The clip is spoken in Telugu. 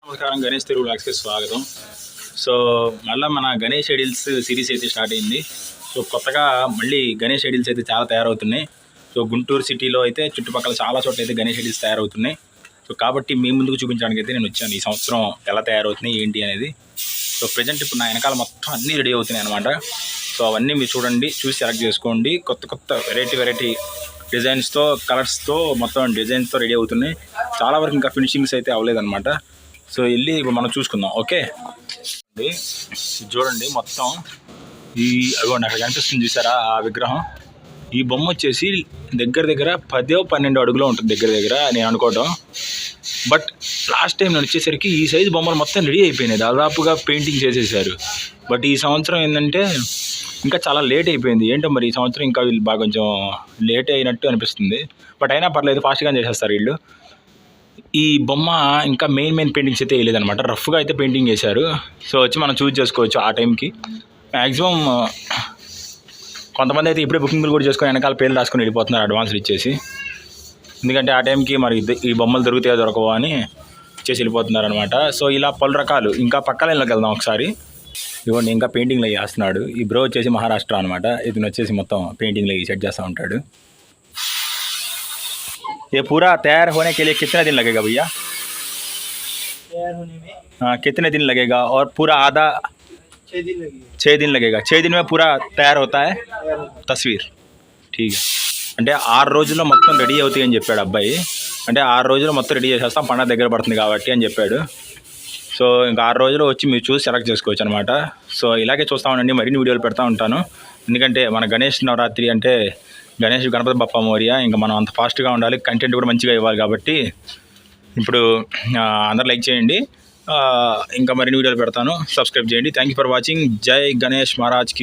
నమస్కారం, గణేష్ తెలుగు వ్లాగ్స్కి స్వాగతం. సో మళ్ళీ మన గణేష్ ఎడిల్స్ సిరీస్ అయితే స్టార్ట్ అయింది. సో కొత్తగా మళ్ళీ గణేష్ ఎడిల్స్ అయితే చాలా తయారవుతున్నాయి. సో గుంటూరు సిటీలో అయితే చుట్టుపక్కల చాలా చోట్ల అయితే గణేష్ ఎడిల్స్ తయారవుతున్నాయి. సో కాబట్టి మీ ముందుకు చూపించడానికి అయితే నేను వచ్చాను. ఈ సంవత్సరం ఎలా తయారవుతున్నాయి ఏంటి అనేది. సో ప్రజెంట్ ఇప్పుడు నా వెనకాల మొత్తం అన్నీ రెడీ అవుతున్నాయి అనమాట. సో అవన్నీ మీరు చూడండి, చూసి సెలెక్ట్ చేసుకోండి. కొత్త వెరైటీ డిజైన్స్తో, కలర్స్తో, మొత్తం డిజైన్స్తో రెడీ అవుతున్నాయి. చాలా వరకు ఇంకా ఫినిషింగ్స్ అయితే అవ్వలేదన్నమాట. సో వెళ్ళి ఇప్పుడు మనం చూసుకుందాం. ఓకే, చూడండి మొత్తం అదిగోండి అక్కడ కనిపిస్తుంది చూసారా ఆ విగ్రహం. ఈ బొమ్మ వచ్చేసి దగ్గర 10-12 అడుగులో ఉంటుంది దగ్గర నేను అనుకోవటం. బట్ లాస్ట్ టైం నేను వచ్చేసరికి ఈ సైజు బొమ్మలు మొత్తం రెడీ అయిపోయినాయి, దాదాపుగా పెయింటింగ్ చేసేసారు. బట్ ఈ సంవత్సరం ఏంటంటే ఇంకా చాలా లేట్ అయిపోయింది. ఏంటో మరి ఈ సంవత్సరం ఇంకా వీళ్ళు బాగా కొంచెం లేట్ అయినట్టు అనిపిస్తుంది. బట్ అయినా పర్లేదు, ఫాస్ట్గా చేసేస్తారు వీళ్ళు. ఈ బొమ్మ ఇంకా మెయిన్ పెయింటింగ్స్ అయితే వేయలేదనమాట, రఫ్గా అయితే పెయింటింగ్ చేశారు. సో వచ్చి మనం చూస్ చేసుకోవచ్చు ఆ టైంకి. మ్యాక్సిమం కొంతమంది అయితే ఇప్పుడే బుకింగ్లు కూడా చేసుకొని వెనకాల పేర్లు రాసుకొని వెళ్ళిపోతున్నారు అడ్వాన్స్లు ఇచ్చేసి. ఎందుకంటే ఆ టైంకి మరి ఈ బొమ్మలు దొరుకుతాయో దొరకవో అని ఇచ్చేసి వెళ్ళిపోతున్నారు అనమాట. సో ఇలా పలు రకాలు ఇంకా పక్క లైన్లోకి వెళ్దాం ఒకసారి. ఇవ్వండి ఇంకా పెయింటింగ్లు అవి వేస్తున్నాడు. ఈ బ్రో వచ్చేసి మహారాష్ట్ర అనమాట. ఇతను వచ్చేసి మొత్తం పెయింటింగ్లు అవి సెట్ చేస్తూ ఉంటాడు. ये पूरा तैयार होने के लिए कितना दिन लगेगा भैया? तैयार होने में हाँ, कितने दिन लगेगा? और पूरा आधा 6 दिन लगेगा। 6 दिन लगेगा. 6 दिन में पूरा तैयार होता है तस्वीर. ठीक है. అంటే 6 రోజుల్లో మొత్తం రెడీ అవుతాయి అని చెప్పాడు అబ్బాయి. అంటే 6 రోజుల్లో మొత్తం రెడీ చేసేస్తాం, పండగ దగ్గర పడుతుంది కాబట్టి అని చెప్పాడు. సో ఇంకా 6 రోజులు వచ్చి మీరు చూసి సెలెక్ట్ చేసుకోవచ్చు అనమాట. సో ఇలాగే చూస్తూ ఉండండి, మరిన్ని వీడియోలు పెడతా ఉంటాను. ఎందుకంటే మన గణేష్ నవరాత్రి అంటే గణేష్ గణపతి బప్ప మోరియా, ఇంకా మనం అంత ఫాస్ట్గా ఉండాలి, కంటెంట్ కూడా మంచిగా ఇవ్వాలి. కాబట్టి ఇప్పుడు అందరూ లైక్ చేయండి, ఇంకా మరిన్ని వీడియోలు పెడతాను. సబ్స్క్రైబ్ చేయండి. Thank you for watching. జై గణేష్ మహారాజ్కి.